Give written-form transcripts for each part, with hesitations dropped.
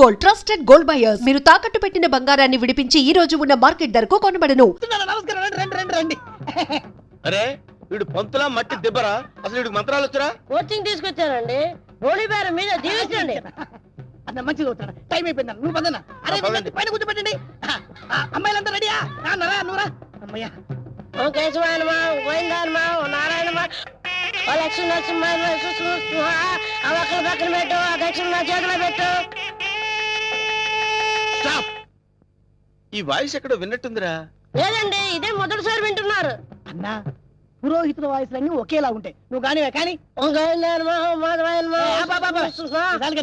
Gold, trusted gold buyers. మీరు తాకట్టు పెట్టిన బంగారాన్ని విడిపించి ఈ రోజు ఉన్న మార్కెట్ ధరకు కొనబడను. రండి. అరే వీడు పంతులా మట్టి దిబ్బరా? అసలు వీడికి మంత్రాలు వచ్చరా? కోచింగ్ తీసుకొచ్చానండి. గోళీ బేరం మీద దీవించండి. అన్న మంచిగా అవుతాడు. టైం అయిపోయింది. నువ్వు పదన్నా. అరే పైన కూర్చోబెట్టండి. అమ్మాయిలంతా రెడీయా? రా నువ్వురా. అమ్మయ్యా. ఓం కేశవాయనమా, గోవిందాయనమా, ఓ నారాయణమా, ఓ లక్ష్మీ నరసింహ, ఆ ఒక్కల పక్కన పెట్టు, ఆ దక్షిణ నా చేతిలో పెట్టు. స్టాప్. ఈ వాయిస్ ఎక్కడో విన్నట్టుందిరా. లేదండి, ఇదే మొదటిసారి వింటున్నారు. అన్నా పురోహితుల వాయిస్లన్నీ ఒకేలా ఉంటాయి. నువ్వు కానీ ఓం గోవిందాయనమా, ఓం మాధవాయనమా,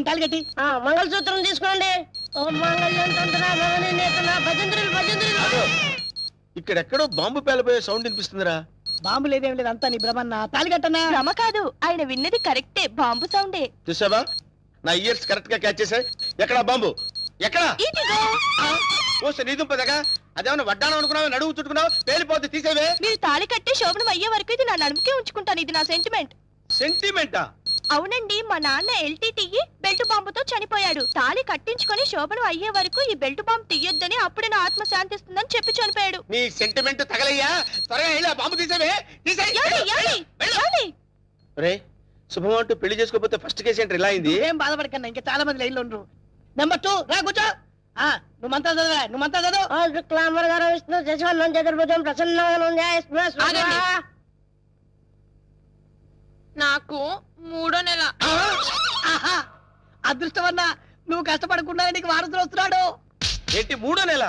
తాలిగట్టి మంగళసూత్రం తీసుకోండి. ఓం మంగళ్యం తంత్ర భవని నేతన భజంత్రులు. ఇక్కడెక్కడో బాంబు పేలబోయే సౌండ్ వినిపిస్తుందిరా. బాంబు లేదేం లేదు, అంతా నీ భ్రమన్న. తాలిగట్టన్నా. భ్రమ కాదు, ఆయన విన్నది కరెక్టే, బాంబు సౌండే. చూసావా, నా ఇయర్స్ కరెక్ట్ గా క్యాచ్ చేశాయి. ఎక్కడా బాంబు? ఎక్కడా? నీదుంపదగా అదేమన్నా వడ్డానం అనుకున్నావు, నడువు చుట్టుకున్నావు, పేలిపోద్ది, తీసేవే. మీరు తాళి కట్టి శోభనం అయ్యే వరకు ఇది నా నడుముకే ఉంచుకుంటాను. ఇది నా సెంటిమెంట్. సెంటిమెంటా? అవునండి, మా నాన్న ఎల్టీటీఈ బెల్ట్ బాంబుతో చనిపోయాడు. తాళి కట్టించుకొని శోభనం అయ్యే వరకు ఈ బెల్ట్ బాంబు తీయొద్దని, అప్పుడే నా ఆత్మ శాంతిస్తుందని చెప్పి చనిపోయాడు. నీ సెంటిమెంట్ తగలయ్యా. త్వరగా వెళ్ళి బాంబు తీసేవే. రే శుభం అంటూ పెళ్లి చేసుకోకపోతే ఫస్ట్ కేసు ఏంటి ఇలా అయింది? ఏం బాధపడకన్నా, ఇంకా చాలా మంది లైన్లో ఉండరు. నెంబర్ 2 రా కూర్చో. నువ్వు మంత్రాలు చదవరా? నువ్వు మంత్రాలు చదువు. శుక్లాంబర గారు విష్ణు శశివర్ణం చతుర్భుజం ప్రసన్నం. నాకు 3వ నెల. అదృష్టమన్నా, నువ్వు కష్టపడకుండా నీకు వారసులు వస్తున్నాడు. ఏంటి 3వ నెల?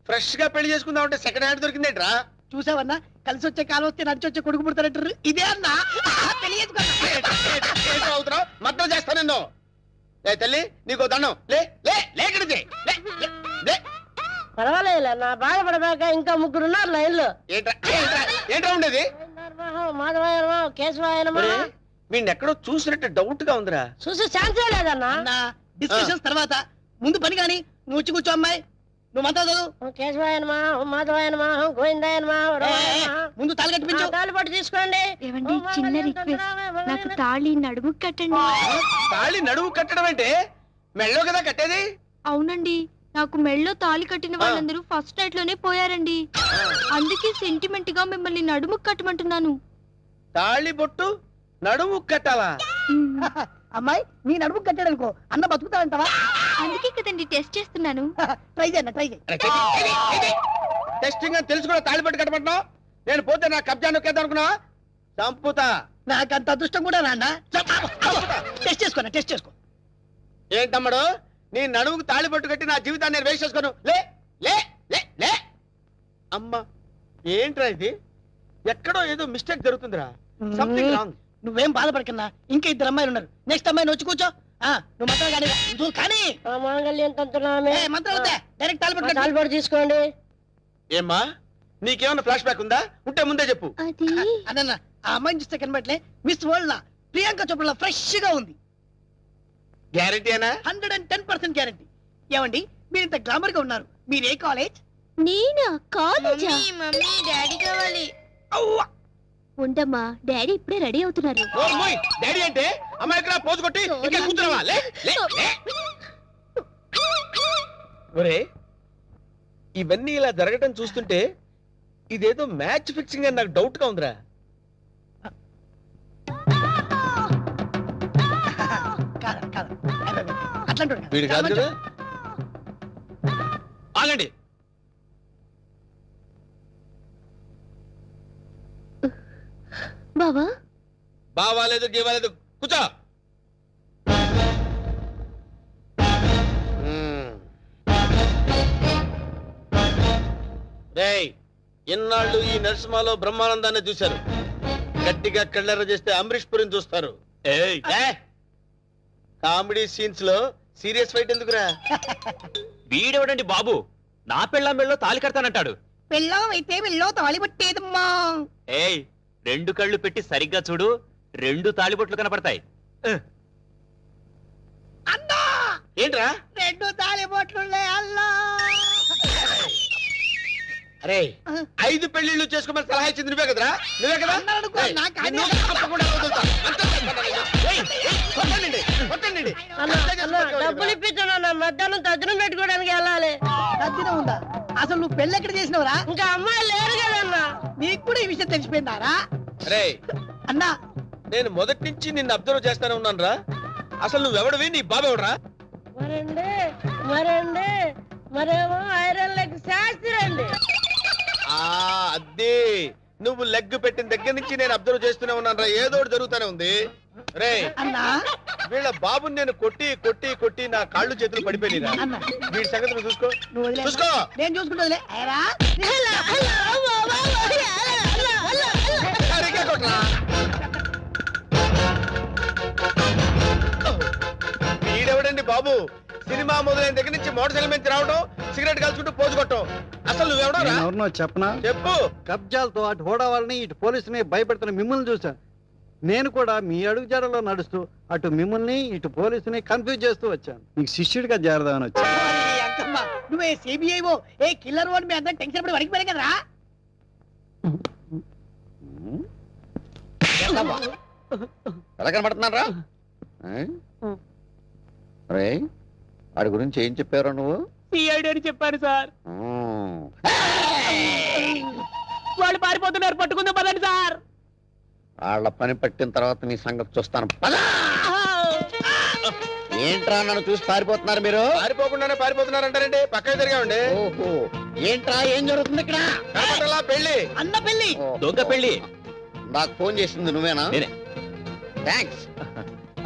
ఫ్రెష్ గా పెళ్లి చేసుకుందాం అంటే సెకండ్ హ్యాండ్ దొరికిందేంట్రా? చూసావన్నా, కలిసి వచ్చే కాలం వస్తే నడిచి వచ్చే కొడుకు పుడతారంటారు. ఇదే అన్నా అవుతున్నావు, మద్దతు చేస్తా నిన్ను. ఏ తల్లి, నీకు దండం. లే లే లేకడిది. పర్వాలేదు, నా బాధపడబాక ఇంకా 3 ఉన్నారు లైన్లో. ఏంట్రా ఉండేది? మాధవాయనమా, కేశవాయనమా. వీడిని ఎక్కడో చూసినట్టు డౌట్ గా ఉందిరా. చూసే ఛాన్సే లేదన్నా. డిస్కషన్స్ తర్వాత ముందు పని కానీ నువ్వు వచ్చి కూర్చో. అమ్మాయి, నువ్వు మంత్రాలు చదువు. కేశవాయనమా, మాధవాయనమా, గోవిందాయనమా. ముందు తాళి కట్టిపించు. తాళిపట్టు తీసుకోండి. ఏవండి, చిన్న రిక్వెస్ట్, నాకు తాళి నడుము కట్టండి. తాళి నడువు కట్టడం అంటే మెళ్ళో కదా కట్టేది? అవునండి, నాకు మెళ్ళో తాళి కట్టిన వాళ్ళందరూ ఫస్ట్ నైట్ లోనే పోయారండి. అందుకే సెంటిమెంట్ గా మిమ్మల్ని నడుము కట్టమంటున్నాను. తాళి బొట్టు నడుము కట్టాలా? అమ్మాయి, నీ నడుము కట్టాడు అనుకో, అన్న బతుకుతాడంటావా? అందుకే కదండి టెస్ట్ చేస్తున్నాను. ట్రై చేయి. టెస్టింగ్ అని తెలుసు కూడా తాళి బొట్టు కట్టమంటున్నావు? నేను పోతే నా కబ్జా నొక్కేద్దాం అనుకున్నావా? చంపుతా. నాకు అంత అదృష్టం కూడా నాన్న. టెస్ట్ చేసుకో. ఏంటమ్మడు, నీ నడుముకు తాళి బొట్టు కట్టి నా జీవితాన్ని నేను వేస్ట్ చేసుకోను. లే లే లే లే. అమ్మా, ఏంట్రా ఇది? ఎక్కడో ఏదో మిస్టేక్ జరుగుతుందిరా. Something wrong. నువ్వేం బాధపడకన్నా, ఇంకా 2 అమ్మాయిలు ఉన్నారు. నెక్స్ట్ అమ్మాయిని వచ్చి కూర్చో. నువ్వు మంత్రాలు కానీ మాంగళ్యం తంత్రనామే. మంత్రాలు డైరెక్ట్ తాళిపట్టు తీసుకోండి. ఏమ్మా, నీకేమన్నా ఫ్లాష్ బ్యాక్ ఉందా? ఉంటే ముందే చెప్పు. అన్న, ఆ అమ్మాయిని చూస్తే కనబట్లే మిస్ వరల్డ్ లా ప్రియాంక చోప్రా ఫ్రెష్ గా ఉంది. గ్యారెంటీ అనా? 110% గ్యారెంటీ. ఏమండి, మీరు ఇంత గ్లామర్ గా ఉన్నారు. మీరు ఏ కాలేజ్? నేనా? కాలేజా? మమ్మీ, డాడీ కావాలి. ఉండమ్మా, డాడీ ఇప్పుడే రెడీ అవుతున్నారు. డాడీ అంటే అమ్మాయి ఇక్కడ పోజు కొట్టి ఇంకా కూర్చున్నావా? లే లే లే. ఒరే, ఇవన్నీ ఇలా జరగటం చూస్తుంటే ఇదేదో మ్యాచ్ ఫిక్సింగ్ అని నాకు డౌట్ గా ఉందిరా. వీడు కాదు కదా. ఆగండి. బావా, బావాలేదు గీవాలేదు, కూర్చో. రేయ్, ఇన్నాళ్ళు ఈ నరసింహలో బ్రహ్మానందాన్ని చూశారు. గట్టిగా కళ్ళెర్ర చేస్తే అమరీష్ పురిని చూస్తారు. కామెడీ సీన్స్ లో సీరియస్ ఫైట్ ఎందుకురా? వీడెవడండి బాబు, నా పెళ్ళాం మెళ్ళో తాళి కడతానంటాడు. పెళ్ళం అయితే మెళ్ళో తాళి పట్టేదమ్మా. ఏయ్, 2 కళ్ళు పెట్టి సరిగ్గా చూడు, 2 తాళిబొట్లు కనపడతాయి. అన్నా, ఏంట్రా? 2 తాళిబొట్లు అల్లా. అరే, 5 పెళ్లిళ్ళు చేసుకోమని సలహా ఇచ్చింది నువ్వే కదరా? నువ్వే కదా? డబ్బులు ఇప్పించానమ్మా. మధ్యాహ్నం తద్దినం పెట్టుకోవడానికి వెళ్ళాలి. తద్దినం ఉందా? అసలు నువ్వు పెళ్ళి ఎక్కడ చేసినవరా? ఇంకా అమ్మాయి లేరు కదన్నా. నీకు కూడా ఈ విషయం తెలిసిపోయిందారా? రే అన్నా నేను మొదటి నుంచి నిన్ను అబ్జర్వ్ చేస్తానే ఉన్నాను రా. అసలు నువ్వెవడవి, నీ బాబెవడరా? మరేమో ఐరన్ లెగ్ శాస్త్రి అండి. అదే నువ్వు లెగ్ పెట్టిన దగ్గర నుంచి నేను అబ్జర్వ్ చేస్తూనే ఉన్నాను రా. ఏదో ఒకటి జరుగుతూనే ఉంది. రే అన్నా వీళ్ళ బాబుని నేను కొట్టి కొట్టి కొట్టి నా కాళ్ళు చేతులు పడిపోయినా. అన్న వీడి సంగతి నువ్వు చూసుకో. నువ్వు వదిలే. చూసుకో. నేను చూసుకుంటా. సరిగ్గా కొట్రా. వీడెవడండి బాబు? సినిమా మొదలైన దగ్గర నుంచి మోటార్ సైకిల్ మీద రావడం, సిగరెట్ కాల్చుకుంటూ పోజు కొట్టడం. అసలు నువ్వెవడరా? ఎవరినో చెప్పనా? చెప్పు. కబ్జాలతో అటు హోడా వాళ్ళని ఇటు పోలీసుని భయపెడుతున్న మిమ్మల్ని చూసా. నేను కూడా మీ అడుగుజాడలో నడుస్తూ అటు మిమ్మల్ని ఇటు పోలీసుని కన్ఫ్యూజ్ చేస్తూ వచ్చాను. మీకు శిష్యుడిగా చేరదామని వచ్చాను. అంకమ్మ నువ్వే సిబిఐఓ ఏ కిల్లర్ అని మీ అందరం టెన్షన్ పడి వరకు పోయాం కదరా? ఎలా కనబడుతున్నారా? రే వాడి గురించి ఏం చెప్పారు నువ్వు? సిఐడి అని చెప్పారు సార్. వాళ్ళు పారిపోతున్నారు, పట్టుకుందాం పదండి సార్. వాళ్ళ పని పట్టిన తర్వాత నీ సంగతి చూస్తాను. పదా! ఏంట్రా నన్ను చూసి పారిపోతున్నారు మీరు? పారిపోకుండానే పారిపోతున్నారంటారండి. పక్కన తిరిగామండి. ఓహో ఏంట్రా ఏం జరుగుతుంది ఇక్కడ? కనపడలా పెళ్లి. అన్న పెళ్లి. ఓహో. దొంగ పెళ్లి. నాకు ఫోన్ చేసింది నువ్వేనా? నేనే. థ్యాంక్స్.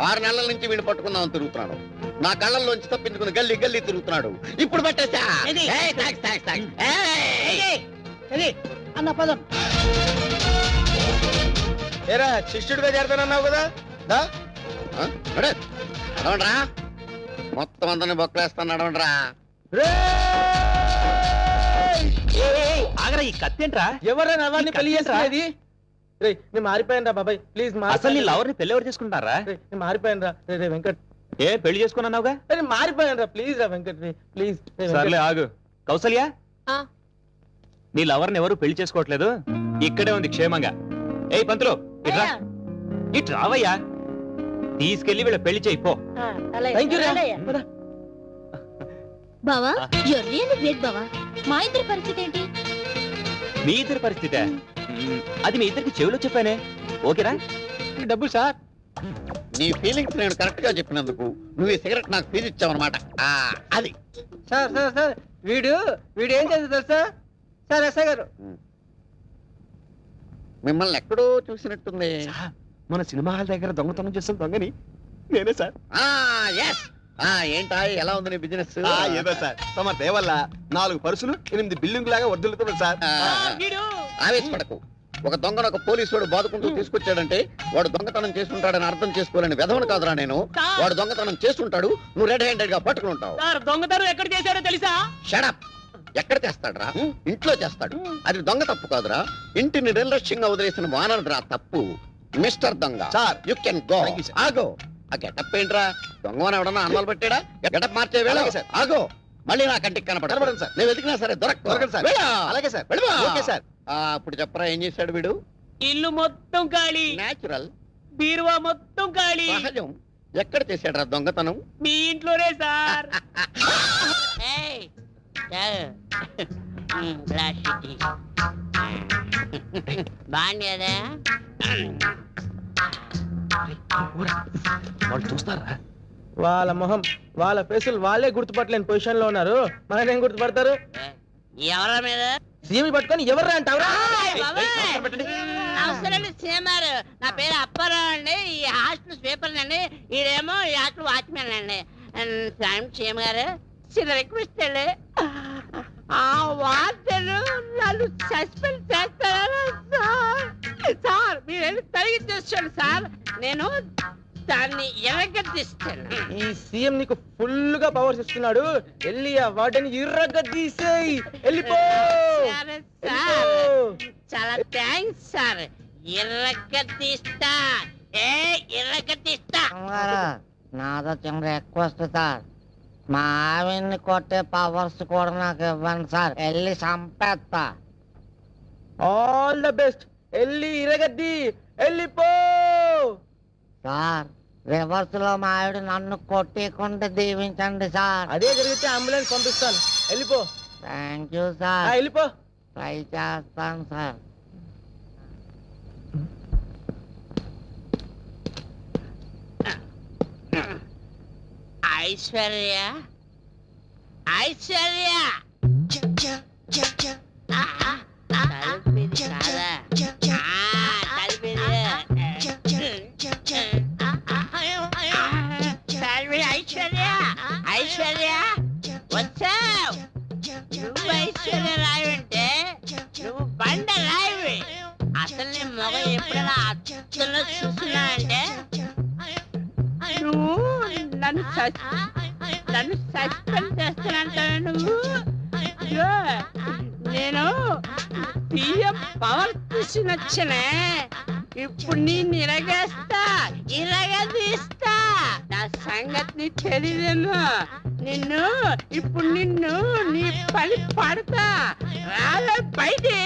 6 నెలల నుంచి వీడిని పట్టుకుందామని తిరుగుతున్నాడు. నా కళ్ళల్లోంచి తప్పించుకుని గల్లీ గల్లీ తిరుగుతున్నాడు. ఇప్పుడు పట్టేసా. ఏది? ఏయ్, థాంక్స్, థాంక్స్, థాంక్స్. ఏయ్! సరే అన్న పదం. ఏరా శిష్యుడిగా చేరతానన్నావు కదా? దా. ఆ? నడు. నడవండ్రా. మొత్తం అందరిని బొక్కలేస్తాను. నడవండ్రా. ఆగరా, ఈ కత్తేంట్రా? ఎవరైనా ఎవరిని పెళ్లి చేసేది? నేను మారిపోయాను రా బాబాయ్, ప్లీజ్. అసలు నీ లవర్ని పెళ్లి ఎవరు చేసుకుంటారా? నేను మారిపోయాను రా. రే వెంకట్, ఏ పెళ్లి చేసుకున్నావుగా? నేను మారిపోయాను రా. ప్లీజ్ రా వెంకట్, ప్లీజ్. సర్లే ఆగు. కౌసల్య, ఆ. నీ లవర్ని ఎవరు పెళ్లి చేసుకోవట్లేదు, ఇక్కడే ఉంది క్షేమంగా. ఏయ్ పంతులు, ఇట్రా. ఇటు రావయ్యా. తీసుకెళ్లి వీళ్ళ పెళ్లి చేయి పో. థ్యాంక్ యూ రా. బావా you're really great బావా. మా ఇద్దరి పరిస్థితి ఏంటి? మీ ఇద్దరి పరిస్థితే అది మీ ఇద్దరికి చెవిలో చెప్పానే. ఓకేరా? డబ్బులు సార్. నీ ఫీలింగ్స్ నేను కరెక్ట్ గా చెప్పినందుకు నువ్వు ఈ సిగరెట్ నాకు ఫీజు ఇచ్చావన్నమాట. అది సార్ సార్ సార్ వీడు ఏం చేస్తారు సార్? సార్ ఎస్ఐ గారు, మిమ్మల్ని ఎక్కడో చూసినట్టుంది. మన సినిమా హాల్ దగ్గర దొంగతనం చేస్తాం దొంగని నేనే సార్. ఎస్. ఏంటా ఎలా ఉంది నీ బిజినెస్? ఏదో సార్, తమ దేవల్ల 4 పరుసులు 8 బిల్డింగ్ లాగా వర్దులుతున్నాయి సార్. ఆవేశపడకు. ఒక దొంగను ఒక పోలీసుడు బాదుకుంటూ తీసుకొచ్చాడంటే వాడు దొంగతనం చేస్తుంటాడని అర్థం చేసుకోలేని వెధవను కాదురా నేను. వాడు దొంగతనం చేస్తుంటాడు, నువ్వు రెడ్ హ్యాండెడ్ గా పట్టుకుని ఉంటావు. దొంగతనం ఎక్కడ చేశాడో తెలుసా? షడప్. ఎక్కడ చేస్తాడురా? ఇంట్లో చేస్తాడు. అది దొంగ తప్పు కాదురా, ఇంటిని నిర్లక్ష్యంగా వదిలేసిన వానరురా తప్పు. మిస్టర్ దొంగ sir. You can go. Thank you, sir. ఆగో. ఆ గెటప్ ఏంట్రా? దొంగని ఎవడన్నా అన్నాలు పెట్టాడా? గెటప్ మార్చే వేళ. అలాగే, sir. ఆగో. మళ్ళీ నా కంటికి కనపడదు. కనపడదు, sir. నేను వెతికినా సరే దొరకదు, sir. అలాగే సార్. Okay sir. ఇప్పుడు చెప్పరా ఏం చేశాడు వీడు? ఇల్లు మొత్తం ఖాళీ, నేచురల్, బీరువా మొత్తం ఖాళీ. సహజం. ఎక్కడ చేశాడు దొంగతనం? మీ ఇంట్లోనే సార్. బాగుండేదా? వాళ్ళు చూస్తారా? వాళ్ళ మొహం వాళ్ళ ఫేసులు వాళ్ళే గుర్తుపట్టలేని పొజిషన్ లో ఉన్నారు. మనకేం గుర్తుపడతారు? ఎవరా మీద? సీఎం పట్టుకొని ఎవర్రా అంటావురా? అవసరం సీఎంఆర్. నా పేరు అప్పారావు అండి. ఈ హాస్టల్ స్వీపర్ అండి. ఈడేమో ఈ హాస్టల్ వాచ్మెన్ అండి. సీఎం గారు చిన్న రిక్వెస్ట్ అండి. ఆ వార్తలు నన్ను సస్పెండ్ చేస్తారా సార్? సార్ మీరు తొలగించేస్తాను సార్, నేను దాన్ని ఎరగదీస్తాను. ఈ సీఎం నీకు ఫుల్ గా పవర్స్ ఇస్తున్నాడు. వెళ్ళి ఆ వాటిని ఇర్రగా తీసేయి. వెళ్ళిపో. సరే సార్, చాలా థ్యాంక్స్ సార్. ఎర్రగదీస్తా. ఎర్రగదీస్తా. నాదో చిన్న రిక్వెస్ట్ సార్, మా ఆవిడ్ని కొట్టే పవర్స్ కూడా నాకు ఇవ్వండి సార్. వెళ్ళి చంపేస్తా. All the best. వెళ్ళి ఇరగద్ది. వెళ్ళిపో. సార్ రివర్స్ లో మా ఆవిడ నన్ను కొట్టేయకుండా దీవించండి సార్. అదే జరిగితే అంబులెన్స్ పంపిస్తాను, వెళ్ళిపో. Thank you sir. వెళ్ళిపో. ట్రై చేస్తాను సార్. ఐశ్వర్య, ఐశ్వర్య, తలుపిది కాదా? తలుపిది. ఐశ్వర్య, ఐశ్వర్య వచ్చావు. నువ్వు ఐశ్వర్య రాయంటే నువ్వు బండ రాయి. అసలు నీ మొగ ఎప్పుడైనా అచ్చంలో చూస్తున్నావంటే నువ్వు నన్ను సస్పెండ్ చేస్తానంటావు. నువ్వు అయ్యో, నేను బియ్యం పవర్ చూసి నచ్చనే. ఇప్పుడు నేను ఇరగదీస్తా. నా సంగతి తెలియదేమో. ఇప్పుడు నిన్ను నీ పని పడతా. రాలే బయటి.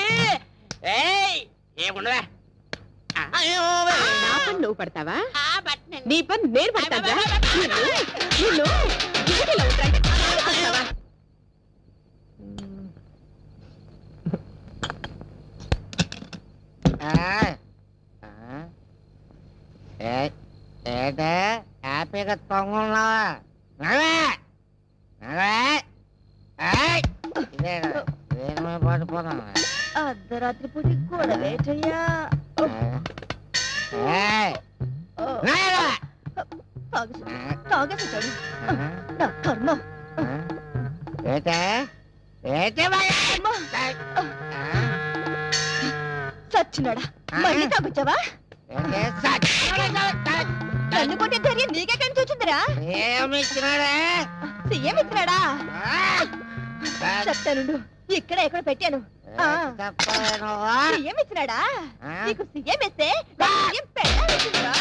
ఏముండవా? నా పని నువ్వు పడతావా? నీ పని నేను పడతావా? ఏంటే హ్యాపీగా తొంగున్నావా? పడిపోతాను. అర్ధరాత్రి పూట గొడవేటయ్యా. తాగేసాడు నా కర్మ. సచ్చినాడా, మళ్ళీ తాగొచ్చావా? నన్ను కొట్టే ధైర్యం నీకెక్కడి నుంచి వచ్చిందిరా? సీఎం ఇచ్చినాడా? చెప్తానుండు, ఇక్కడ ఎక్కడ పెట్టాను. సీఎం ఇచ్చినాడా? నీకు సీఎం ఇస్తే సీఎం పెట్టాల్సిందిరా.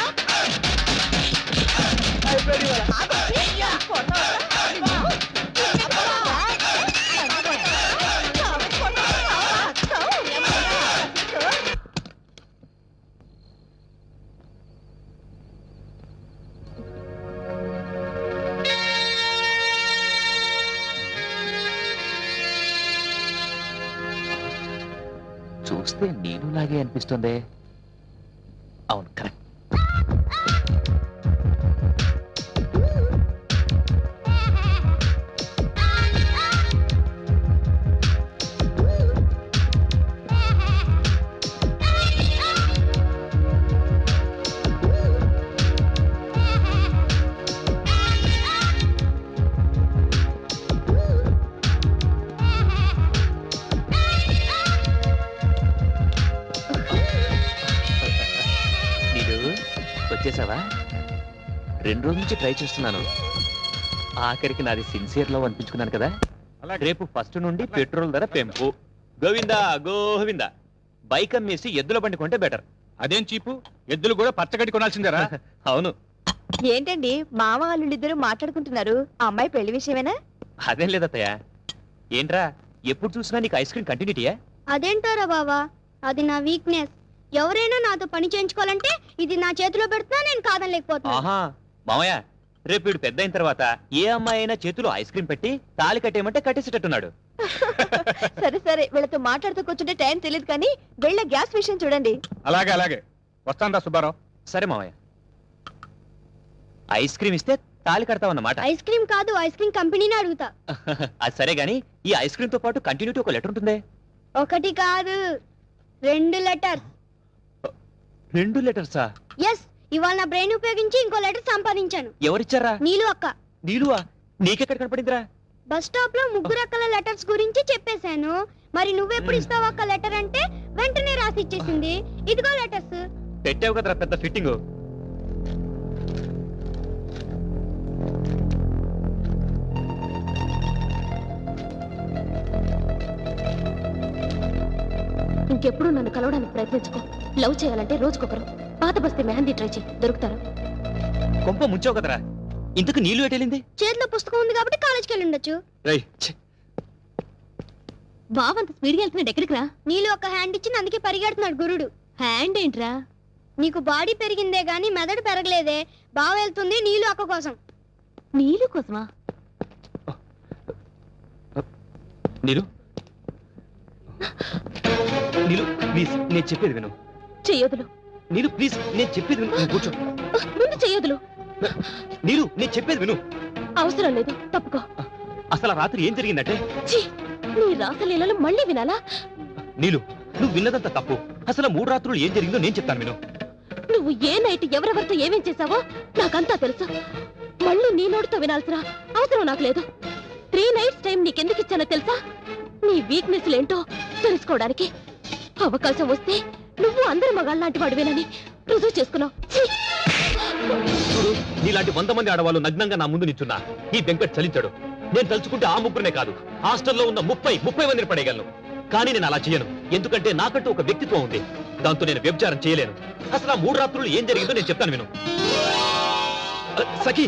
చూస్తే నేను లాగే అనిపిస్తుంది. అవును, కరెక్ట్. వచ్చేసావా? 2 రోజుల నుంచి ట్రై చేస్తున్నాను. ఆఖరికి నాది సిన్సియర్ లవ్ అనిపించుకున్నాను కదా. రేపు ఫస్ట్ నుండి పెట్రోల్ ధర పెంపు. గోవిందా గోవిందా. బైక్ అమ్మేసి ఎద్దుల బండి కొంటే బెటర్. అదేం చీపు, ఎద్దులు కూడా పచ్చగడ్డి కొనాల్సిందేరా? అవును. ఏంటండి మామ వాళ్ళిద్దరు మాట్లాడుకుంటున్నారు? అమ్మాయి పెళ్లి విషయమేనా? అదేం లేదత్తయ్య. ఏంట్రా ఎప్పుడు చూసినా నీకు ఐస్ క్రీమ్ కంటిన్యూటీయా? అదేంటారా బావా, అది నా వీక్నెస్. ఎవరైనా నాతో పని చేయించుకోవాలంటే ఇది నా చేతిలో పెడుతున్నా నేను కాదనలేకపోతున్నా. ఆహా మామయ్య, రేపు వీడు పెద్ద అయిన తర్వాత ఏ అమ్మాయి అయినా చేతిలో ఐస్ క్రీమ్ పెట్టి తాళి కట్టేయమంటే కట్టేసేటట్టున్నాడు. సరే సరే, వీళ్ళతో మాట్లాడుతూ కూర్చుంటే టైం తెలియదు కానీ వెళ్ళ గ్యాస్ విషయం చూడండి. అలాగే అలాగే, వస్తాను రా సుబ్బారావు. సరే మామయ్య, ఐస్ క్రీమ్ ఇస్తే తాళి కడతావన్నమాట. ఐస్ క్రీమ్ కాదు, ఐస్ క్రీమ్ కంపెనీని అడుగుతా. అది సరే గాని ఈ ఐస్ క్రీమ్ తో పాటు కంటిన్యూటీ ఒక లెటర్ ఉంటుంది. 1 కాదు 2 లెటర్స్. 2 లెటర్సా? ఎస్, ఇవాళ నా బ్రెయిన్ ఉపయోగించి ఇంకో లెటర్ సంపాదించాను. ఎవరిచ్చారా? నీలు అక్క. నీలువా? నీకెక్కడ కనపడిందిరా? బస్ స్టాప్ లో 3 అక్కల లెటర్స్ గురించి చెప్పేశాను. మరి నువ్వెప్పుడు ఇస్తావు అక్క లెటర్ అంటే వెంటనే రాసి ఇచ్చేసింది. ఇదిగో లెటర్స్. పెట్టావు కదరా పెద్ద ఫిట్టింగ్. ఇంకెప్పుడు నన్ను కలవడానికి ప్రయత్నించుకో. లవ్ చేయాలంటే రోజుకొకరు. పాత బస్తీ మెహందీ ట్రై చేయి, దొరుకుతారు. కొంప ముంచావు కదరా. ఇంతకు నీళ్ళు ఎటెళ్ళింది? చేతిలో పుస్తకం ఉంది కాబట్టి కాలేజ్కి వెళ్ళి ఉండొచ్చు. బావంత స్పీడ్గా వెళ్తున్నాడు, ఎక్కడికి రా? నీళ్ళు ఒక హ్యాండ్ ఇచ్చి అందుకే పరిగెడుతున్నాడు గురుడు. హ్యాండ్ ఏంట్రా? నీకు బాడీ పెరిగిందే గానీ మెదడు పెరగలేదే. బావ వెళ్తుంది నీళ్ళు అక్క కోసం. నీళ్ళు కోసమా? నీలు నీలు ప్లీజ్ నేను చెప్పేది విను. చెయ్యొదులు. నీలు ప్లీజ్ నేను చెప్పేది విను. నువ్వు కూర్చో. ముందు చెయ్యొదులు. నీలు నేను చెప్పేది విను. అవసరం లేదు, తప్పుకో. అసలు ఆ రాత్రి ఏం జరిగిందంటే ఛీ, నీ రాసలీలలు మళ్ళీ వినాలా? నీలు నువ్వు విన్నదంతా తప్పు. అసలు 3 రాత్రులు ఏం జరిగిందో నేను చెప్తాను విను. నువ్వు ఏ నైట్ ఎవరెవరితో ఏమేం చేశావో నాకంతా తెలుసు. మళ్ళీ నీ నోటితో వినాల్సిన అవసరం నాకు లేదు. 3 nights టైం నీకెందుకు ఇచ్చానో తెలుసా? నీ వీక్నెస్ ఏంటో తెలుసుకోవడానికి. అవకాశం వస్తే నువ్వు అందరి మగాళ్ళలాంటి వాడివేనని రుజువు చేసుకున్నావు. ఛీ! చూడు, నీలాంటి 100 మంది ఆడవాళ్ళు నగ్నంగా నా ముందు నిల్చున్నా ఈ వెంకట్ చలించాడు. నేను తలుచుకుంటే ఆ ముగ్గురునే కాదు, హాస్టల్లో ఉన్న 30 మందిని పడేయగలను. కానీ నేను అలా చేయను, ఎందుకంటే నాకంటూ ఒక వ్యక్తిత్వం ఉంది. దాంతో నేను వ్యభిచారం చేయలేను. అసలు ఆ 3 రాత్రులు ఏం జరిగిందో నేను చెప్తాను విను. సఖి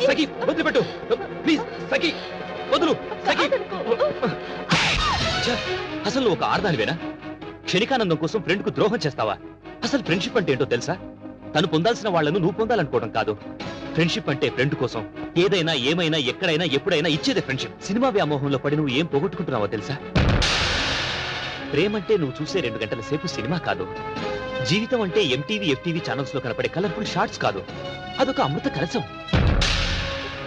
సఖి వదిలిపెట్టు ప్లీజ్. సఖి వదులు. సఖి ఛ, అసలు నువ్వు ఒక ఆడదానివేనా? క్షణికానందం కోసం ఫ్రెండ్ కు ద్రోహం చేస్తావా? అసలు ఫ్రెండ్షిప్ అంటే ఏంటో తెలుసా? తను పొందాల్సిన వాళ్లను నువ్వు పొందాలనుకోవడం కాదు. ఫ్రెండ్షిప్ అంటే ఫ్రెండ్ కోసం ఏదైనా ఏమైనా ఎక్కడైనా ఎప్పుడైనా ఇచ్చేదే ఫ్రెండ్షిప్. సినిమా వ్యామోహంలో పడి నువ్వు ఏం పోగొట్టుకుంటున్నావో తెలుసా? ప్రేమంటే నువ్వు చూసే 2 గంటల సేపు సినిమా కాదు. జీవితం అంటే ఎంటీవీ FTV ఛానల్స్ లో కనపడే కలర్ఫుల్ షార్ట్స్ కాదు. అదొక అమృత కలశం.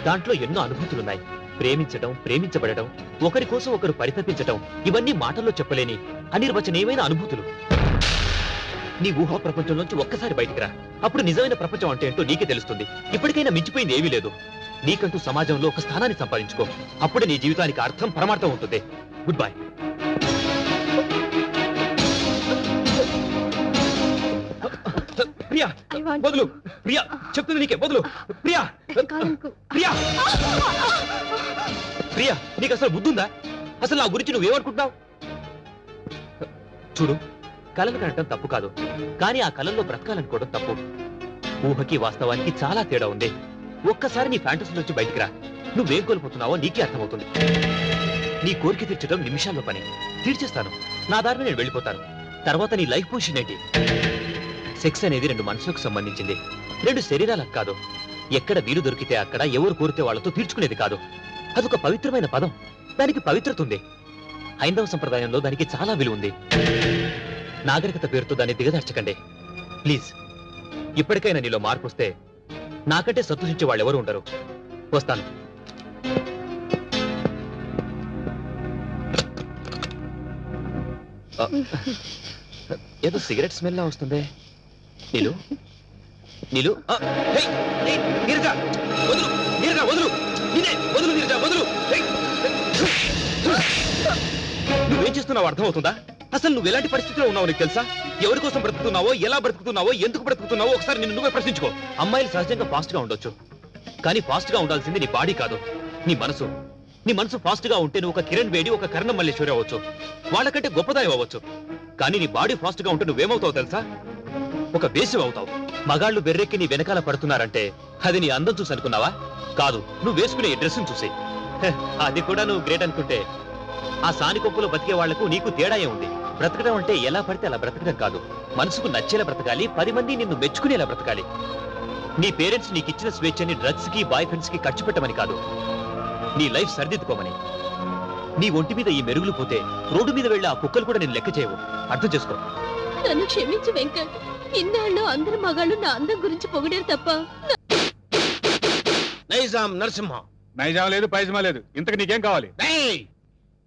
దాంట్లో ఎన్నో అనుభూతులున్నాయి. ప్రేమించడం, ప్రేమించబడడం, ఒకరి కోసం ఒకరు పరితపించడం, ఇవన్నీ మాటల్లో చెప్పలేని అనిర్వచనీయమైన అనుభూతులు. నీ ఊహా ప్రపంచంలోంచి ఒక్కసారి బయటికి రా. అప్పుడు నిజమైన ప్రపంచం అంటే ఏంటో నీకే తెలుస్తుంది. ఇప్పటికైనా మించిపోయింది ఏమీ లేదు. నీకంటూ సమాజంలో ఒక స్థానాన్ని సంపాదించుకో. అప్పుడే నీ జీవితానికి అర్థం పరమార్థం ఉంటుంది. Good bye. ప్రియా వదులు. ప్రియా చెప్తుంది నీకే వదులు. ప్రియా ప్రియా ప్రియా నీకు అసలు బుద్ధుందా? అసలు నా గురించి నువ్వేమనుకుంటున్నావు? చూడు, కలలు కనటం తప్పు కాదు, కానీ ఆ కలల్లో బ్రతకాలనుకోవడం తప్పు. ఊహకి వాస్తవానికి చాలా తేడా ఉంది. ఒక్కసారి నీ ఫ్యాంటసీలోంచి బయటికి రా. నువ్వేం కోల్పోతున్నావో నీకే అర్థమవుతుంది. నీ కోరిక తీర్చడం నిమిషాల్లో పని. తీర్చేస్తాను, నా దారిని నేను వెళ్ళిపోతాను. తర్వాత నీ లైఫ్ పొజిషన్ ఏంటి? సెక్స్ అనేది 2 మనసులకు సంబంధించింది, 2 శరీరాలకు కాదు. ఎక్కడ వీలు దొరికితే అక్కడ, ఎవరు కోరితే వాళ్లతో తీర్చుకునేది కాదు. అదొక పవిత్రమైన పదం, దానికి పవిత్రత ఉంది. హైందవ సంప్రదాయంలో దానికి చాలా విలువ ఉంది. నాగరికత పేరుతో దాన్ని దిగదార్చకండి ప్లీజ్. ఇప్పటికైనా నీలో మార్పు వస్తే నాకంటే సంతోషించే వాళ్ళు ఎవరు ఉండరు. వస్తాను. ఏదో సిగరెట్ స్మెల్ లా వస్తుంది. నీలు నీలు నీరజ వదులు. నీరజ వదులు. వదులు నీరజ వదులు. నువ్వేం చేస్తున్నావు అర్థమవుతుందా? అసలు నువ్వు ఎలాంటి పరిస్థితిలో ఉన్నావు నీకు తెలుసా? ఎవరి కోసం బ్రతుకుతున్నావో, ఎలా బ్రతుకుతున్నావో, ఎందుకు బ్రతుకుతున్నావో ఒకసారి నిన్ను నువ్వే ప్రశ్నించుకో. అమ్మాయిలు సహజంగా ఫాస్ట్ గా ఉండొచ్చు, కానీ ఫాస్ట్ గా ఉండాల్సింది నీ బాడీ కాదు, నీ మనసు. నీ మనసు ఫాస్ట్ గా ఉంటే నువ్వు ఒక కిరణ్ బేడి, ఒక కర్ణం మల్లేశ్వరి అవ్వచ్చు, వాళ్ళకంటే గొప్పదాయం అవ్వచ్చు. కానీ నీ బాడీ ఫాస్ట్ గా ఉంటే నువ్వేమవుతావు తెలుసా? ఒక వేసి అవుతావు. మగాళ్ళు బెర్రెక్కి నీ వెనకాల పడుతున్నారంటే అది నీ అందం చూసి అనుకున్నావా? కాదు, నువ్వు వేసుకునే డ్రెస్ చూసి. అది కూడా నువ్వు గ్రేట్ అనుకుంటే ఆ సానికొప్పులో బతికే వాళ్లకు నీకు తేడాయే ఉంది. బ్రతకడం అంటే ఎలా పడితే అలా బ్రతకడం కాదు, మనసుకు నచ్చేలా బ్రతకాలి, 10 మంది నిన్ను మెచ్చుకునేలా బ్రతకాలి. నీ పేరెంట్స్ నీకు ఇచ్చిన స్వేచ్ఛని డ్రగ్స్ కి, బాయ్ ఫ్రెండ్స్ కి ఖర్చు పెట్టమని కాదు, నీ లైఫ్ సరిదిద్దుకోమని. నీ ఒంటి మీద ఈ మెరుగులు పోతే రోడ్డు మీద వెళ్ళి ఆ కుక్కలు కూడా నేను లెక్క చేయవు. అర్థం చేసుకో. నన్ను క్షమించు వెంకట్. ఇన్నాళ్ళు అందరి మగాళ్ళు నా అందం గురించి పొగిడారు తప్ప. నైజాం నరసింహ. నైజాం లేదు, పైజమా లేదు. ఇంతకు నీకేం కావాలి?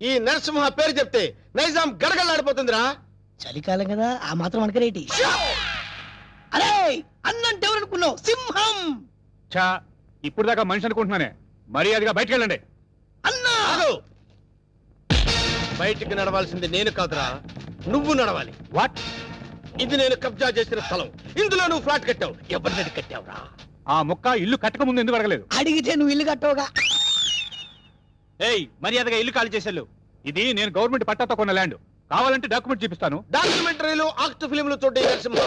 ఈ నరసింహ పేరు చెప్తే నైజాం గడగడలాడిపోతుందిరా. చలికాలం కదా, ఆ మాత్రం అనుకరేటి. అరే అన్నంటే ఎవరు అనుకున్నావు? సింహం. చా, ఇప్పుడు దాకా మనిషి అనుకుంటున్నానే. మర్యాదగా బయటకు వెళ్ళండి. అన్నా బయటికి నడవాల్సింది నేను కాదురా, నువ్వు నడవాలి. వాట్? ఇది నేను కబ్జా చేసిన స్థలం. ఇందులో నువ్వు ఫ్లాట్ కట్టావు. ఎవరిని కట్టావురా? ఆ ముక్క ఇల్లు కట్టక ముందు ఎందుకు అడగలేదు? అడిగితే నువ్వు ఇల్లు కట్టవుగా. ఏయ్, మర్యాదగా ఇల్లు ఖాళీ చేసేళ్ళు. ఇది నేను గవర్నమెంట్ పట్టాతో కొన్న ల్యాండ్. కావాలంటే డాక్యుమెంట్ చూపిస్తాను. డాక్యుమెంటరీలు, ఆక్ట్ ఫిలింలు చూడండి నరసింహ.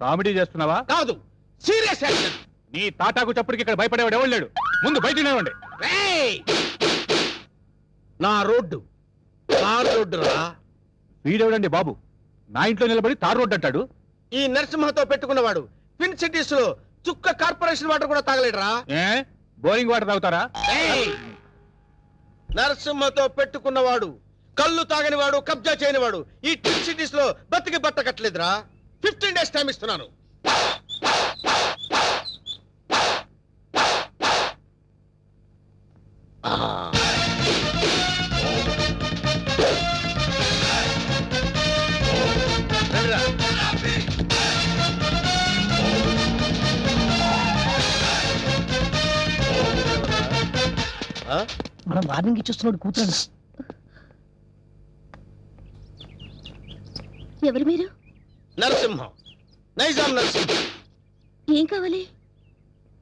కామెడీ చేస్తున్నావా? కాదు, సీరియస్ యాక్షన్. నీ తాటాకు చప్పుడుకి ఇక్కడ భయపడేవాడు ఎవరు లేడు. ముందు బయట నిలవండి. నా రోడ్డు తార్ రోడ్డు రా. వీడెవడండి బాబు నా ఇంట్లో నిలబడి తార్ రోడ్డు అంటాడు? ఈ నరసింహతో పెట్టుకున్నవాడు ట్విన్ సిటీస్ లో చుక్క కార్పొరేషన్ వాటర్ కూడా తాగలేడురా. ఏ బోరింగ్ వాటర్ తాగుతారా? నరసింహతో పెట్టుకున్నవాడు, కళ్ళు తాగనివాడు, కబ్జా చేయనివాడు ఈ ట్విన్ సిటీస్ లో బతికి బట్ట కట్టలేదురా. 15 days టైం ఇస్తున్నాను. రండిరా. ఆ? మనం వార్నింగ్ ఇచ్చేస్తున్నాడు కూతురు. ఎవరు మీరు? నరసింహం, నైజాం నరసింహం. ఏం కావాలి?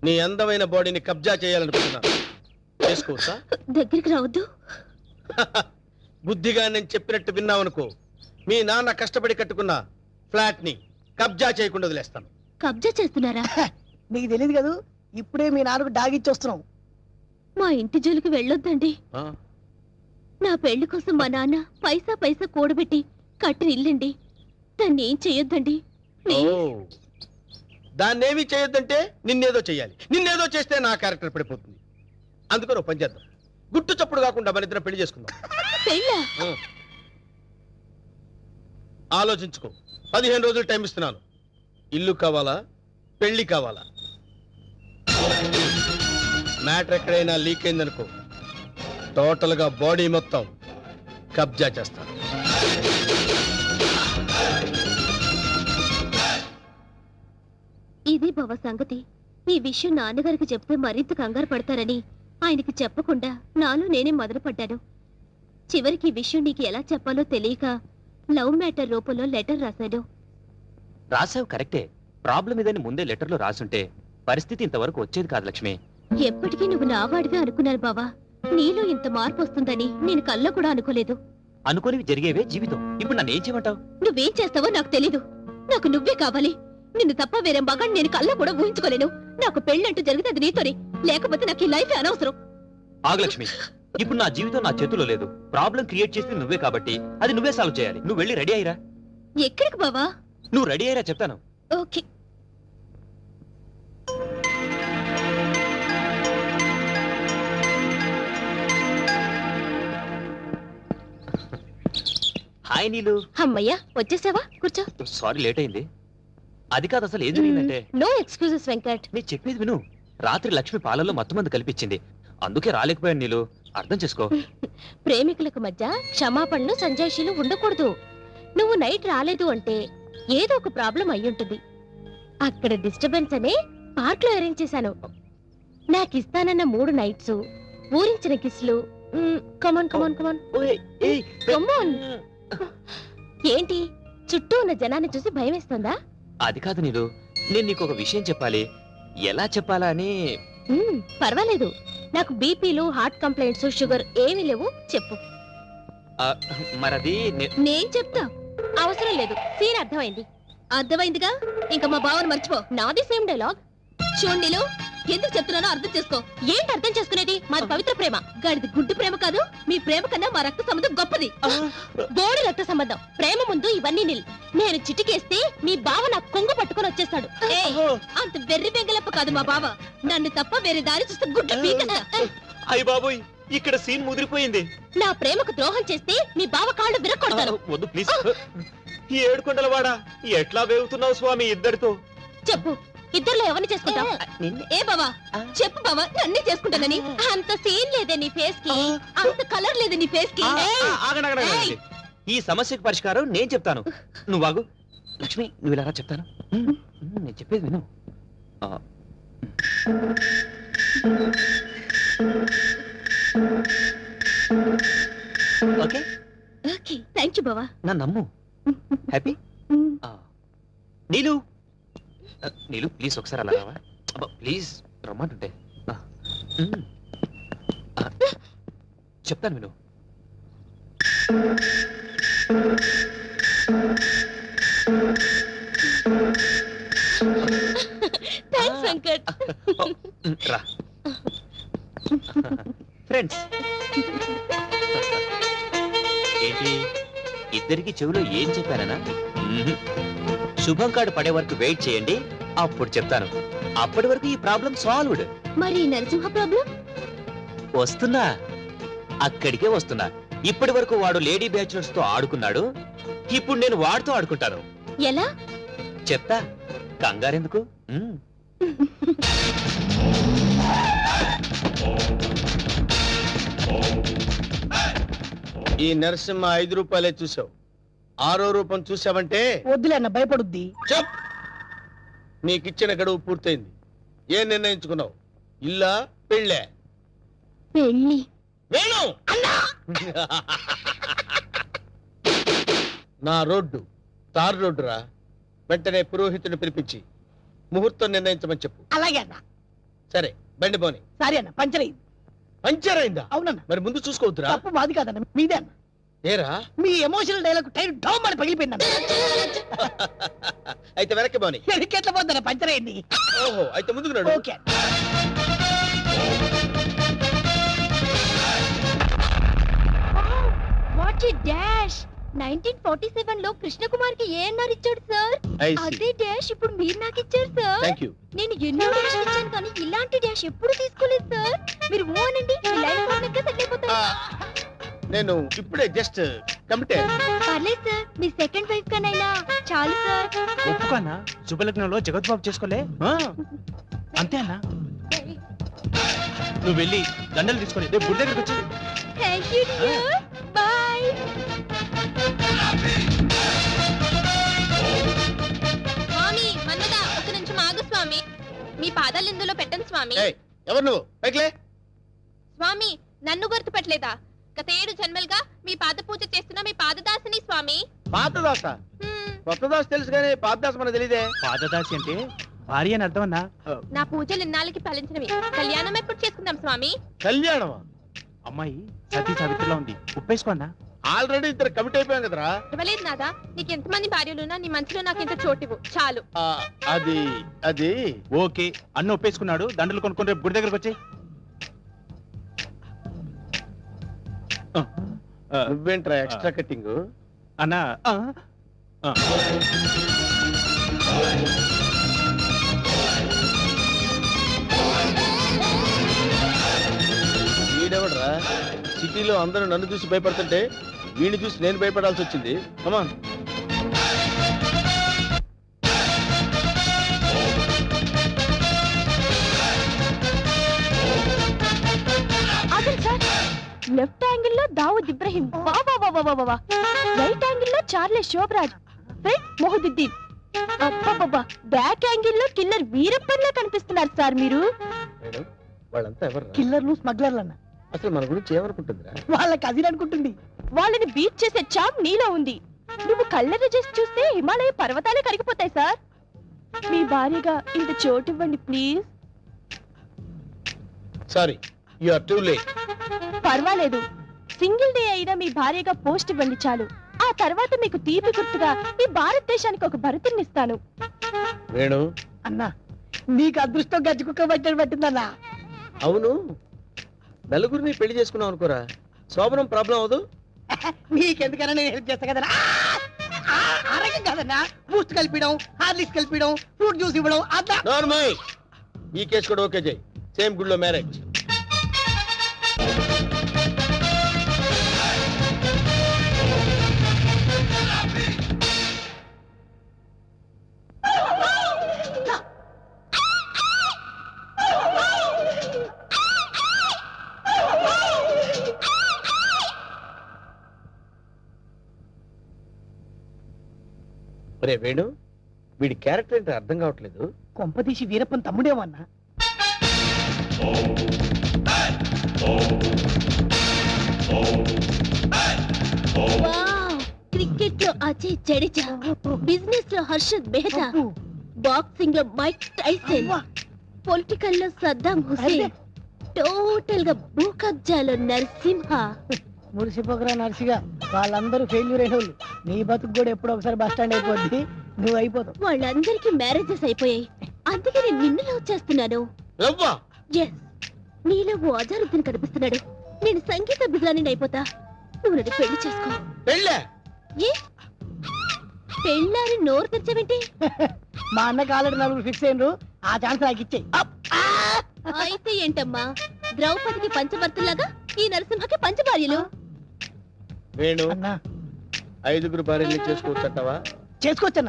నీ అందమైన బాడీని కబ్జా చేయాలనుకుంటున్నాను. చేసుకోవచ్చా? దగ్గరికి రావద్దు. బుద్ధిగా నేను చెప్పినట్టు విన్నావనుకో, మీ నాన్న కష్టపడి కట్టుకున్న ఫ్లాట్ ని కబ్జా చేయకుండా వదిలేస్తాను. కబ్జా చేస్తున్నారా? నీకు తెలియదు కదా, ఇప్పుడే మీ నాన్నకు డాగిచ్చేస్తున్నాం. మా ఇంటి జోలికి వెళ్ళొద్దండి. ఆ? నా పెళ్లి కోసం మా నాన్న పైసా పైసా కూడబెట్టి కట్టిన ఇల్లండి. దాన్ని ఏం చెయ్యొద్దండి. ఓ, దాన్నేమీ చేయొద్దంటే నిన్నేదో చెయ్యాలి. నిన్నేదో చేస్తే నా క్యారెక్టర్ పడిపోతుంది. అందుకని ఓ పని చేద్దాం, గుట్టు చప్పుడు కాకుండా మన ఇద్దరం పెళ్లి చేసుకుందాం. పెళ్ళా? ఆలోచించుకో. 15 రోజులు టైం ఇస్తున్నాను. ఇల్లు కావాలా, పెళ్లి కావాలా? మ్యాటర్ ఎక్కడైనా లీక్ అయిందనుకో, టోటల్ గా బాడీ మొత్తం కబ్జా చేస్తాను. ఇది బావ సంగతి. ఈ విషయం నాన్నగారికి చెప్తే మరింత కంగారు పడతారని ఆయనకి చెప్పకుండా నాలో నేనే మొదలుపడ్డాను. చివరికి ఈ విషయం నీకు ఎలా చెప్పాలో తెలియక లవ్ మ్యాటర్ రూపంలో లెటర్ రాశాను. రాసావు కరెక్టే. ప్రాబ్లం ఇదని ముందే లెటర్లో రాసుంటే పరిస్థితి ఇంతవరకు వచ్చేది కాదు లక్ష్మి. ఎప్పటికీ నువ్వు నావాడిగా అనుకున్నాను బావా. నీలో ఇంత మార్పు వస్తుందని నేను కల్లో కూడా అనుకోలేదు. అనుకోనివి జరిగేవే జీవితం. ఇప్పుడు నన్ను ఏం చేయమంటావు? నువ్వేం చేస్తావో నాకు తెలీదు. నాకు నువ్వే కావాలి. నిన్ను తప్ప వేరే మగాన్ని నేను కల్లో కూడా ఊహించుకోలేను. నాకు పెళ్ళంటూ జరిగితే అది నీతోనే, లేకపోతే నాకు ఈ లైఫ్ అనవసరం. ఆగు లక్ష్మి, ఇప్పుడు నా జీవితం నా చేతిలో లేదు. ప్రాబ్లం క్రియేట్ చేసింది నువ్వే కాబట్టి అది నువ్వే సాల్వ్ చేయాలి. నువ్వు వెళ్ళి రెడీ అయ్యిరా. ఎక్కడికి బావా? నువ్వు రెడీ అయ్యిరా చెప్తాను. ఓకే. హాయ్ నీలు. అమ్మయ్యా వచ్చేసావా? కూర్చో. సారీ లేట్ అయింది. అది కాదు, అసలు ఏం జరిగిందంటే, నో ఎక్స్క్యూజెస్ వెంకట్. నీ చెప్పేది విను. రాత్రి లక్ష్మి పాలల్లో మత్తుమందు కల్పించింది. అందుకే రాలేకపోయాను నీలు. అర్థం చేసుకో. ప్రేమికులకు మధ్య క్షమాపణలు సంజాయిషీలు ఉండకూడదు. నువ్వు నైట్ రాలేదు అంటే ఏదో ఒక ప్రాబ్లం అయ్యుంటుంది. అక్కడ డిస్టర్బెన్స్ అనే పార్క్ లో అరేంజ్ చేశాను. నాకు ఇస్తానన్న 3 నైట్స్, ఊరించిన కిస్లు. కమాన్ కమాన్ కమాన్ కమాన్. ఏంటి చుట్టూ ఉన్న జనాన్ని చూసి భయం వేస్తుందా? అది కాదు నీలు, నేను నీకు ఒక విషయం చెప్పాలి. ఎలా చెప్పాలా అని. పర్వాలేదు. నాకు బీపీలు, హార్ట్ కంప్లైంట్స్, షుగర్ ఏమీ లేవు. చెప్పు. మరది నేను చెప్తా. అవసరం లేదు. సీన్ అర్థమైంది. అర్థమైందిగా. ఇంకా మా బావని మర్చిపో. నాది సేమ్ డైలాగ్. చూడండిలో ఎందుకు చెప్తున్నానో అర్థం చేసుకో. ఏంటి అర్థం చేసుకునేది? మాది పవిత్ర ప్రేమ, గాడిది గుడ్డు ప్రేమ కాదు. మీ ప్రేమ కన్నా మా రక్త సంబంధం గొప్పది. బోడి రక్త సంబంధం. ప్రేమ ముందు ఇవన్నీ నిల్. నేను చిటికేస్తే మీ బావ నాకు కొంగు పట్టుకొని వచ్చేస్తాడు. అంత వెర్రి బెంగలప్ప కాదు మా బావ. నన్ను తప్ప వేరే దారి చూస్తే గుడ్డు పీకస్తా. అయ్య బాబోయ్, ఇక్కడ సీన్ ముదిరిపోయింది. నా ప్రేమకు ద్రోహం చేస్తే మీ బావ కాళ్ళు విరక్కొడతాను. వద్దు ప్లీజ్. ఏడుకొండల వాడా, ఎట్లా వేగుతున్నావు స్వామి ఇద్దరితో? చెప్పు, ఇద్దర్లో ఎవరిని చేసుకుంటావు? ఏ బావా చెప్పు బావా, నన్నే చేసుకుంటానని. అంత సీన్ లేదే నీ ఫేస్ కి, అంత కలర్ లేదే నీ ఫేస్ కి. ఆగండి. ఈ సమస్యకు పరిష్కారం నేను చెప్తాను. నువ్వు బాగు లక్ష్మి, నువ్వు ఇలా చెప్తాను. నేను చెప్పేది విను. ఓకే ఓకే, థ్యాంక్ యూ బావా. నా నమ్ము. హ్యాపీ. నీలు నీలు ప్లీజ్ ఒకసారి అలా రావా? ప్లీజ్ రమ్మంటుంటే. చెప్తాను విను. థ్యాంక్స్ వెంకట్. రా ఫ్రెండ్స్. ఏంటి ఇద్దరికి చెవిలో ఏం చెప్పానా? శుభం కార్డు పడే వరకు వెయిట్ చేయండి, అప్పుడు చెప్తాను. అప్పటి వరకు ఈ ప్రాబ్లం సాల్వ్డ్. మరి నరసింహ ప్రాబ్లం? వస్తున్నా, అక్కడికే వస్తున్నా. ఇప్పటి వరకు వాడు లేడీ బ్యాచులర్స్ తో ఆడుకున్నాడు, ఇప్పుడు నేను వాడితో ఆడుకుంటాను. ఎలా? చెప్తా, కంగారెందుకు. ఈ నరసింహ 5 రూపాయలే చూసావు, 6వ రూపం చూసావంటే వద్దులే అన్న భయపడుద్ది. చెప్. నీకిచ్చిన గడువు పూర్తయింది. ఏం నిర్ణయించుకున్నావు? ఇల్లా పెళ్ళే? పెళ్ళి. వేణు నా రోడ్డు తారు రోడ్డు రా. వెంటనే పురోహితుని పిలిపించి ముహూర్తం నిర్ణయించమని చెప్పు. అలాగే అన్న. సరే బండి పోని. సారీ అన్న, పంచర్ అయింది. పంచర్ అయిందా? అవునన్న. మరి ముందు చూసుకోవద్దురా. తప్పు మాది కాదన్న, మీదే అన్న. ఏరా మీ ఎమోషనల్ డైలాగ్ టైర్ డౌన్ అని పగిలిపోయిందన్న. అయితే వెనక్కి పోని. ఎట్లా పోద్దన్న, పంచర్ అయింది. ఓహో, అయితే ముందుకు నడు. ఓకే. What a dash! 1947 లో కృష్ణకుమార్ కి ఏఎన్ఆర్ ఇచ్చాడు సార్. I see. అదే డాష్ ఇప్పుడు మీరు నాకు ఇచ్చారు సార్. Thank you. నేను ఎన్నో డాష్ ఇచ్చాను కానీ ఇలాంటి డాష్ ఎప్పుడు తీసుకోలేదు సార్. మీరు ఓ అనండి, మీ లైఫ్ పార్ట్నర్గా సెట్ అయిపోతారు. నేను ఇప్పుడే జస్ట్ కమిటే. పర్లేదు సార్, మీ సెకండ్ వైఫ్ కనైనా చాలు సార్. ఒప్పుకన్నా శుభలగ్నంలో జగత్బాబు చేసుకోలే. అంతే అన్నా. నువ్వు వెళ్ళి దండలు తీసుకొని రేపు గుడి దగ్గరకు వచ్చి. Thank you dear. బై. స్వామి మన్నదా, ఒక నిమిషం ఆగు స్వామి. మీ పాదాలు ఇందులో పెట్టండి స్వామి. ఏయ్, ఎవరు నువ్వు? పైకిలే. స్వామి నన్ను గుర్తుపట్టలేదా? గత 7 జన్మలుగా మీ పాద పూజ చేస్తున్న మీ పాదదాసిని స్వామి. పాతదాస? కొత్త దాస్ తెలుసు కానీ పాతదాస మనకు తెలియదే. పాదదాసి అంటే భార్య అని అర్థం అన్నా. నా పూజలు ఇన్నాళ్ళకి ఫలించినవి. కళ్యాణం ఎప్పుడు చేసుకుందాం స్వామి? కళ్యాణమా? అమ్మాయి సతీ సావిత్రిలో ఉంది, ఉప్పేసుకో అన్నా. ఆల్రెడీ ఇద్దరు కమిట్ అయిపోయాం కదరా. ఇవ్వలేదు నాదా, నీకు ఎంతమంది భార్యలున్నా నీ మనసులో నాకింత చోటివు చాలు. అది అది ఓకే, అన్న ఒప్పేసుకున్నాడు. దండలు కొనుక్కొని రేపు గుడి దగ్గరకు వచ్చి. నువ్వేంట్రా ఎక్స్ట్రా కట్టింగ్? అన్నా వీడెవడరా? సిటీలో అందరూ నన్ను చూసి భయపడుతుంటే వీడిని చూసి నేను భయపడాల్సి వచ్చింది. కమాన్. ఆగండి సార్. లెఫ్ట్ యాంగిల్ లో దావుద్ ఇబ్రహీం, రైట్ యాంగిల్ లో చార్లే శోభరాజ్, ఫ్రంట్ మొహదుద్దీన్, బ్యాక్ యాంగిల్ లో కిల్లర్ వీరప్పన్లా కనిపిస్తున్నారు సార్ మీరు. మేడం, వాళ్ళంతా ఎవరు? కిల్లర్లు స్మగ్లర్లు అన్న. అసలు మన గురించి ఏమనుకుంటుందిరా? వాళ్ళకి అది అనుకుంటుంది. వాళ్ళని బీట్ చేసే చాప్ నీలో ఉంది. నువ్వు కళ్ళెర్ర చేసి చూస్తే హిమాలయ పర్వతాలే కరిగిపోతాయి సార్. మీ భార్యగా ఇంత చోటు ఇవ్వండి please. Sorry, you are too late. పర్వాలేదు, సింగిల్ డే అయినా మీ భార్యగా పోస్ట్ ఇవ్వండి చాలు. ఆ తర్వాత మీకు తీపి గుర్తుగా ఈ భారతదేశానికి ఒక భరతుని ఇస్తాను. వేణు అన్నా, నీకు అదృష్టం గజ్జి కుక్క పట్టడం పట్టిందన్నా. అవును, నలుగురిని పెళ్లి చేసుకున్నావు అనుకోరా, శోభనం ప్రాబ్లం అవదు. నీకెందుకన్నా నేను హెల్ప్ చేస్తా కదన్నా. ఆరోగ్యం కాదన్నా, బూస్ట్ కలిపిడం, హార్లిక్స్ కలిపిడం, ఫ్రూట్ జ్యూస్ ఇవ్వడం అదా. నార్మల్. ఈ కేసు కూడా ఓకే చేయి. సేమ్ గుడిలో మ్యారేజ్. ఒరే వేణు, వీడి క్యారెక్టర్ ఏంటో అర్థం కావట్లేదు. కొంపదీసి వీరప్పన్ తమ్ముడేమన్నా. క్రికెట్ లో అజయ్ జడేజా, బిజినెస్ లో హర్షద్ మెహతా, బాక్సింగ్ లో మైక్ టైసన్, పొలిటికల్ లో సద్దాం హుసేన్, టోటల్ గా భూ కబ్జాలో నరసింహ. మురిసిపోకరా నర్సిగా, వాళ్ళందరూ ఫెయిల్యూర్ అయిన వాళ్ళు. నీ బతుకు కూడా ఎప్పుడో ఒకసారి బస్ స్టాండ్ అయిపోద్ది, నువ్వు అయిపోతావు. వాళ్ళందరికీ మ్యారేజెస్ అయిపోయాయి, అందుకే నేను నిన్ను లవ్ చేస్తున్నాను. ఎస్, నీలో ఓ అజారుద్దీన్ కనిపిస్తున్నాడు. నేను సంగీత బిజాని అయిపోతా, నువ్వు నన్ను పెళ్లి చేసుకో. ఏ పెళ్ళాని నోరు తెచ్చావేంటి? మా అన్నకి ఆల్రెడీ నలుగురు ఫిక్స్ అయినరు, ఆ ఛాన్స్ నాకు ఇచ్చేయి. అయితే ఏంటమ్మా, ద్రౌపదికి పంచభర్తలాగా ఈ నరసింహకి పంచభార్యలు. వేణు అన్నా 5 భార్యలు చేసుకోవచ్చంటావా? చేసుకోవచ్చన్నా.